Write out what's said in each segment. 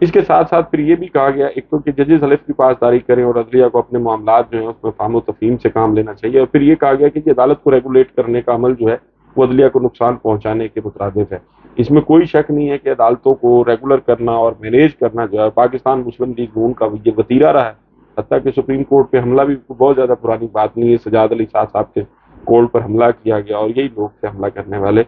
اس کے ساتھ ساتھ پھر یہ بھی کہا گیا ایک تو کہ ججز حلف کی پاسداری کریں اور عدلیہ کو اپنے معاملات جو ہیں اس میں فہم و تفہیم سے کام لینا چاہیے، اور پھر یہ کہا گیا کہ عدالت کو ریگولیٹ کرنے کا عمل جو ہے وہ عدلیہ کو نقصان پہنچانے کے مترادف ہے۔ اس میں کوئی شک نہیں ہے کہ عدالتوں کو ریگولر کرنا اور مینیج کرنا جو ہے پاکستان مسلم لیگ نون کا یہ وتیرہ رہا ہے، حتیٰ کہ سپریم کورٹ پہ حملہ بھی بہت زیادہ پرانی بات نہیں ہے، سجاد علی شاہ صاحب کے کورٹ پر حملہ کیا گیا اور یہی لوگ تھے حملہ کرنے والے۔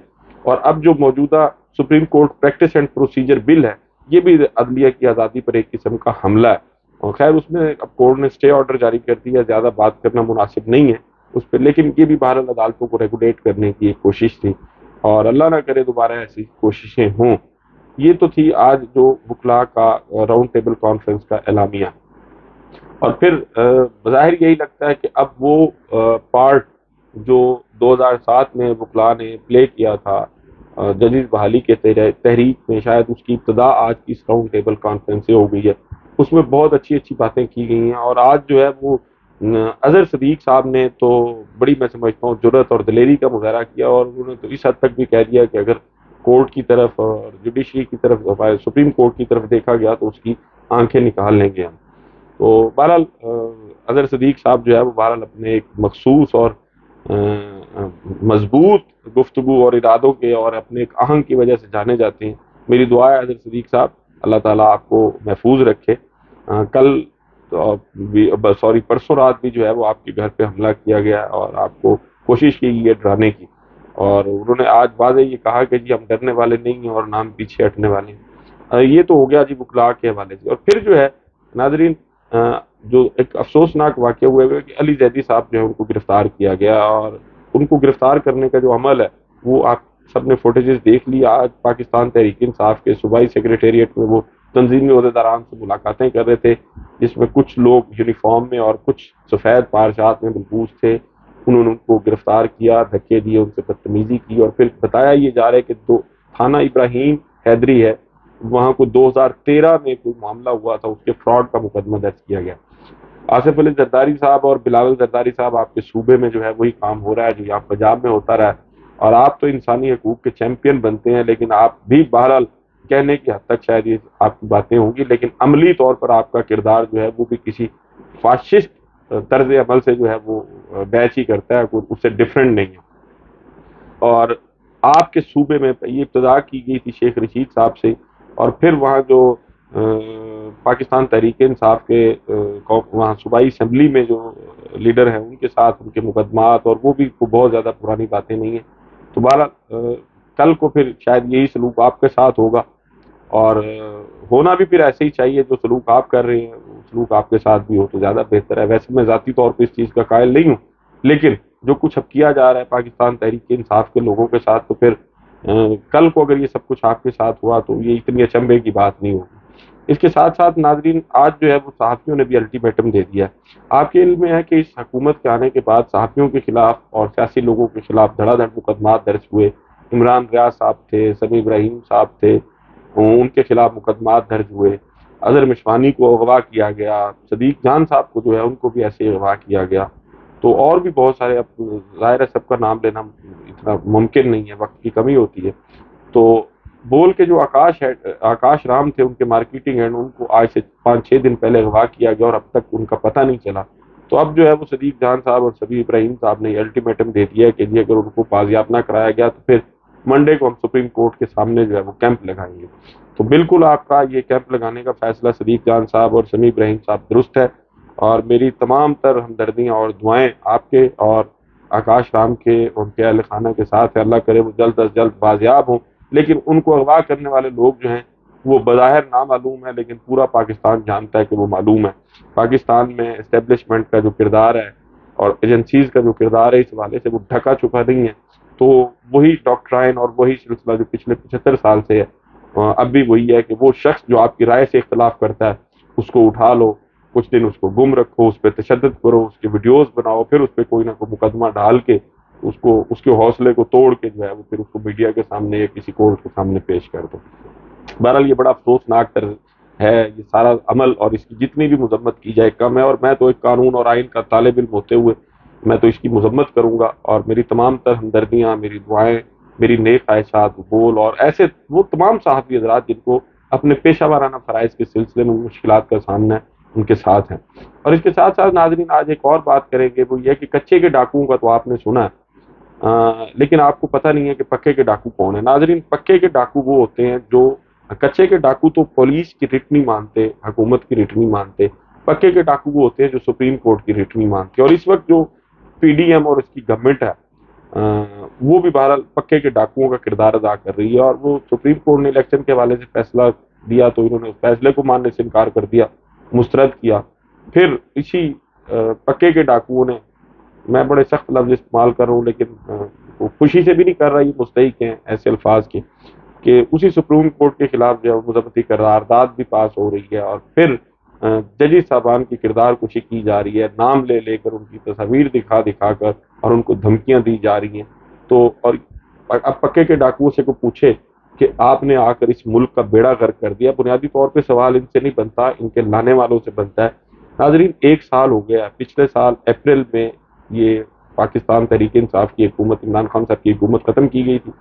اور اب جو موجودہ supreme court practice and procedure bill ہے یہ بھی عدلیہ کی آزادی پر ایک قسم کا حملہ ہے، اور خیر اس میں اب کورٹ نے اسٹے آرڈر جاری کر دیا، زیادہ بات کرنا مناسب نہیں ہے اس پہ، لیکن یہ بھی بہرحال عدالتوں کو ریگولیٹ کرنے کی ایک کوشش تھی، اور اللہ نہ کرے دوبارہ ایسی کوششیں ہوں۔ یہ تو تھی آج جو وکلاء کا راؤنڈ ٹیبل کانفرنس کا اعلامیہ، اور پھر بظاہر یہی لگتا ہے کہ اب وہ پارٹ جو 2007 میں وکلاء نے پلے کیا تھا ججز بحالی کے تحریک میں، شاید اس کی ابتدا آج کی اس راؤنڈ ٹیبل کانفرنس سے ہو گئی ہے، اس میں بہت اچھی اچھی باتیں کی گئی ہیں، اور آج جو ہے وہ اظہر صدیق صاحب نے تو بڑی میں سمجھتا ہوں جرأت اور دلیری کا مظاہرہ کیا، اور انہوں نے تو اس حد تک بھی کہہ دیا کہ اگر کورٹ کی طرف اور جوڈیشری کی طرف سپریم کورٹ کی طرف دیکھا گیا تو اس کی آنکھیں نکال لیں گے ہم۔ تو بہرحال اظہر صدیق صاحب جو ہے وہ بہرحال اپنے ایک مخصوص اور مضبوط گفتگو اور ارادوں کے اور اپنے ایک آہنگ کی وجہ سے جانے جاتے ہیں۔ میری دعا ہے اظہر صدیق صاحب اللہ تعالیٰ آپ کو محفوظ رکھے۔ کل پرسوں رات بھی جو ہے وہ آپ کے گھر پہ حملہ کیا گیا اور آپ کو کوشش کی گئی ہے ڈرانے کی، اور انہوں نے آج واضح یہ کہا کہ جی ہم ڈرنے والے نہیں ہیں اور نہ ہم پیچھے ہٹنے والے ہیں۔ یہ تو ہو گیا جی وکلاء کے حوالے سے، اور پھر جو ہے ناظرین جو ایک افسوسناک واقعہ ہوا ہے کہ علی زیدی صاحب جو ہے ان کو گرفتار کیا گیا، اور ان کو گرفتار کرنے کا جو عمل ہے وہ آپ سب نے فوٹیجز دیکھ لی۔ آج پاکستان تحریک انصاف کے صوبائی سیکریٹریٹ میں وہ تنظیمی عہدیداران سے ملاقاتیں کر رہے تھے، جس میں کچھ لوگ یونیفارم میں اور کچھ سفید پارچات میں ملبوس تھے، انہوں نے ان کو گرفتار کیا، دھکے دیے، ان سے بدتمیزی کی، اور پھر بتایا یہ جا رہا ہے کہ تھانہ ابراہیم حیدری ہے وہاں کو 2013 میں کوئی معاملہ ہوا تھا، اس کے فراڈ کا مقدمہ درج کیا گیا۔ آصف علی زرداری صاحب اور بلاول زرداری صاحب آپ کے صوبے میں جو ہے وہی کام ہو رہا ہے جو یہاں پنجاب میں ہوتا رہا ہے، اور آپ تو انسانی حقوق کے چیمپئن بنتے ہیں، لیکن آپ بھی بہرحال کہنے کی حد تک شاید یہ آپ کی باتیں ہوں گی، لیکن عملی طور پر آپ کا کردار جو ہے وہ بھی کسی فاشسٹ طرز عمل سے جو ہے وہ بیچ ہی کرتا ہے، کوئی اس سے ڈفرینٹ نہیں ہے۔ اور آپ کے صوبے میں یہ ابتدا کی گئی تھی شیخ رشید صاحب سے، اور پھر وہاں جو پاکستان تحریک انصاف کے وہاں صوبائی اسمبلی میں جو لیڈر ہیں ان کے ساتھ ان کے مقدمات، اور وہ بھی بہت زیادہ پرانی باتیں نہیں ہیں۔ تو بہرحال کل کو پھر شاید یہی سلوک آپ کے ساتھ ہوگا، اور ہونا بھی پھر ایسے ہی چاہیے، جو سلوک آپ کر رہے ہیں وہ سلوک آپ کے ساتھ بھی ہو تو زیادہ بہتر ہے۔ ویسے میں ذاتی طور پہ اس چیز کا قائل نہیں ہوں، لیکن جو کچھ اب کیا جا رہا ہے پاکستان تحریک انصاف کے لوگوں کے ساتھ، تو پھر کل کو اگر یہ سب کچھ آپ کے ساتھ ہوا تو یہ اتنی اچنبھے کی بات نہیں ہوگی۔ اس کے ساتھ ساتھ ناظرین آج جو ہے وہ صحافیوں نے بھی الٹیمیٹم دے دیا ہے۔ آپ کے علم میں ہے کہ اس حکومت کے آنے کے بعد صحافیوں کے خلاف اور سیاسی لوگوں کے خلاف دھڑا دھڑ مقدمات درج ہوئے۔ عمران ریاض صاحب تھے، سمیع ابراہیم صاحب تھے، ان کے خلاف مقدمات درج ہوئے، اظہر مشوانی کو اغوا کیا گیا، صدیق جان صاحب کو جو ہے ان کو بھی ایسے اغوا کیا گیا، تو اور بھی بہت سارے، اب ظاہر ہے سب کا نام لینا اتنا ممکن نہیں ہے، وقت کی کمی ہوتی ہے۔ تو بول کے جو آکاش رام تھے ان کے مارکیٹنگ اینڈ، ان کو آج سے 5-6 دن پہلے اغوا کیا گیا اور اب تک ان کا پتہ نہیں چلا۔ تو اب جو ہے وہ صدیق جان صاحب اور سمیع ابراہیم صاحب نے الٹیمیٹم دے دیا ہے کہ جی اگر ان کو بازیاب نہ کرایا گیا تو پھر منڈے کو ہم سپریم کورٹ کے سامنے جو ہے وہ کیمپ لگائیں گے۔ تو بالکل آپ کا یہ کیمپ لگانے کا فیصلہ صدیق جان صاحب اور سمیع ابراہیم صاحب درست ہے، اور میری تمام تر ہمدردیاں اور دعائیں آپ کے اور آکاش رام کے ان کے اہل خانہ کے ساتھ ہے۔ اللہ کرے وہ جلد از جلد بازیاب ہوں، لیکن ان کو اغوا کرنے والے لوگ جو ہیں وہ بظاہر نامعلوم ہے، لیکن پورا پاکستان جانتا ہے کہ وہ معلوم ہے۔ پاکستان میں اسٹیبلشمنٹ کا جو کردار ہے اور ایجنسیز کا جو کردار ہے اس حوالے سے وہ ڈھکا چھپا نہیں ہے، تو وہی ڈاکٹرائن اور وہی سلسلہ جو پچھلے 75 سال سے ہے اب بھی وہی ہے کہ وہ شخص جو آپ کی رائے سے اختلاف کرتا ہے اس کو اٹھا لو، کچھ دن اس کو گم رکھو، اس پہ تشدد کرو، اس کے ویڈیوز بناؤ، پھر اس پہ کوئی نہ کوئی مقدمہ ڈال کے اس کے حوصلے کو توڑ کے جو ہے وہ پھر اس کو میڈیا کے سامنے یا کسی کورٹ کے سامنے پیش کر دو۔ بہرحال یہ بڑا افسوسناک طرز ہے یہ سارا عمل، اور اس کی جتنی بھی مذمت کی جائے کم ہے، اور میں تو ایک قانون اور آئین کا طالب علم ہوتے ہوئے میں تو اس کی مذمت کروں گا، اور میری تمام تر ہمدردیاں، میری دعائیں، میری نیک خواہشات بول، اور ایسے وہ تمام صحافی حضرات جن کو اپنے پیشہ وارانہ فرائض کے سلسلے میں مشکلات کا سامنا ان کے ساتھ ہیں۔ اور اس کے ساتھ ساتھ ناظرین آج ایک اور بات کریں گے، وہ یہ کہ کچے کے ڈاکوؤں کا تو آپ نے سنا ہے، لیکن آپ کو پتہ نہیں ہے کہ پکے کے ڈاکو کون ہیں۔ ناظرین پکے کے ڈاکو وہ ہوتے ہیں جو، کچے کے ڈاکو تو پولیس کی رٹ نہیں مانتے، حکومت کی رٹ نہیں مانتے، پکے کے ڈاکو وہ ہوتے ہیں جو سپریم کورٹ کی رٹ نہیں مانتے۔ اور اس وقت جو پی ڈی ایم اور اس کی گورنمنٹ ہے وہ بھی بہرحال پکے کے ڈاکوؤں کا کردار ادا کر رہی ہے، اور وہ سپریم کورٹ نے الیکشن کے حوالے سے فیصلہ دیا تو انہوں نے اس فیصلے کو ماننے سے انکار کر دیا، مسترد کیا۔ پھر اسی پکے کے ڈاکوؤں نے، میں بڑے سخت لفظ استعمال کر رہا ہوں لیکن وہ خوشی سے بھی نہیں کر رہا، یہ مستحق ہیں ایسے الفاظ کے، کہ اسی سپریم کورٹ کے خلاف جو ہے مذمتی قرارداد بھی پاس ہو رہی ہے، اور پھر ججی صاحبان کی کردار کشی کی جا رہی ہے، نام لے لے کر ان کی تصاویر دکھا دکھا کر، اور ان کو دھمکیاں دی جا رہی ہیں۔ تو اور اب پکے کے ڈاکوؤں سے کوئی پوچھے کہ آپ نے آ کر اس ملک کا بیڑا غرق کر دیا، بنیادی طور پہ سوال ان سے نہیں بنتا، ان کے لانے والوں سے بنتا ہے۔ ناظرین 1 سال ہو گیا، پچھلے سال اپریل میں یہ پاکستان تحریک انصاف کی حکومت، عمران خان صاحب کی حکومت ختم کی گئی تھی،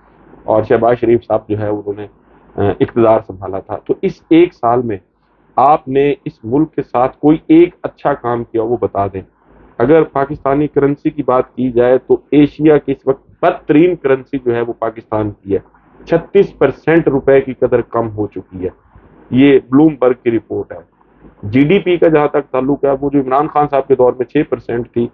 اور شہباز شریف صاحب جو ہے انہوں نے اقتدار سنبھالا تھا۔ تو اس 1 سال میں آپ نے اس ملک کے ساتھ کوئی ایک اچھا کام کیا وہ بتا دیں۔ اگر پاکستانی کرنسی کی بات کی جائے تو ایشیا کی اس وقت بدترین کرنسی جو ہے وہ پاکستان کی ہے، 36% روپے کی قدر کم ہو چکی ہے، یہ بلوم برگ کی رپورٹ ہے۔ جی ڈی پی کا جہاں تک تعلق ہے، وہ جو عمران خان صاحب کے دور میں 6% تھی،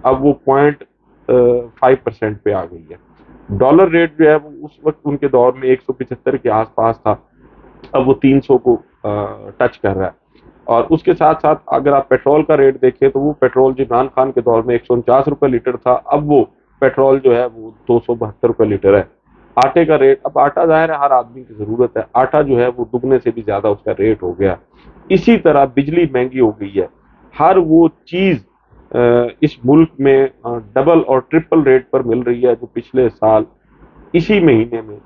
اب وہ 0.5% پہ آ گئی ہے۔ ڈالر ریٹ جو ہے وہ اس وقت ان کے دور میں 175 کے آس پاس تھا، اب وہ 300 کو ٹچ کر رہا ہے۔ اور اس کے ساتھ ساتھ اگر آپ پیٹرول کا ریٹ دیکھیں تو وہ پیٹرول جو عمران خان کے دور میں 149 روپے لیٹر تھا، اب وہ پیٹرول جو ہے وہ 272 روپے لیٹر ہے۔ آٹے کا ریٹ، اب آٹا ظاہر ہے ہر آدمی کی ضرورت ہے، آٹا جو ہے وہ دگنے سے بھی زیادہ اس کا ریٹ ہو گیا۔ اسی طرح بجلی مہنگی ہو گئی ہے، ہر وہ چیز اس ملک میں ڈبل اور ٹرپل ریٹ پر مل رہی ہے جو پچھلے سال اسی مہینے میں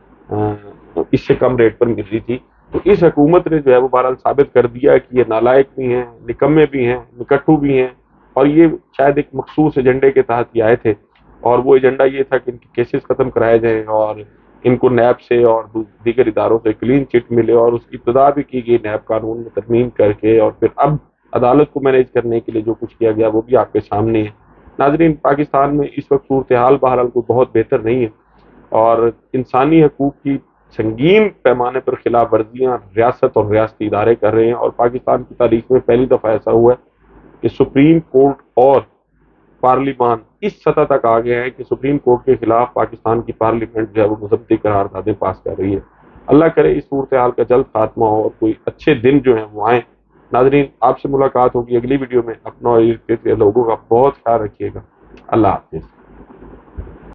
اس سے کم ریٹ پر مل رہی تھی۔ تو اس حکومت نے جو ہے وہ بہرحال ثابت کر دیا کہ یہ نالائق بھی ہیں، نکمے بھی ہیں، نکٹو بھی ہیں، اور یہ شاید ایک مخصوص ایجنڈے کے تحت یہ آئے تھے، اور وہ ایجنڈا یہ تھا کہ ان کے کیسز ختم کرائے جائیں اور ان کو نیب سے اور دیگر اداروں سے کلین چٹ ملے، اور اس کی ابتدا بھی کی گئی نیب قانون میں ترمیم کر کے، اور پھر اب عدالت کو مینیج کرنے کے لیے جو کچھ کیا گیا وہ بھی آپ کے سامنے ہے۔ ناظرین پاکستان میں اس وقت صورتحال بہرحال کوئی بہت بہتر نہیں ہے، اور انسانی حقوق کی سنگین پیمانے پر خلاف ورزیاں ریاست اور ریاستی ادارے کر رہے ہیں، اور پاکستان کی تاریخ میں پہلی دفعہ ایسا ہوا ہے کہ سپریم کورٹ اور پارلیمان اس سطح تک آ گئے ہیں کہ سپریم کورٹ کے خلاف پاکستان کی پارلیمنٹ جو ہے وہ مذمتی قراردادیں پاس کر رہی ہے۔ اللہ کرے اس صورتحال کا جلد خاتمہ ہو اور کوئی اچھے دن جو ہیں وہ آئیں۔ ناظرین آپ سے ملاقات ہوگی اگلی ویڈیو میں، اپنا اور لوگوں کا بہت خیال رکھیے گا۔ اللہ حافظ۔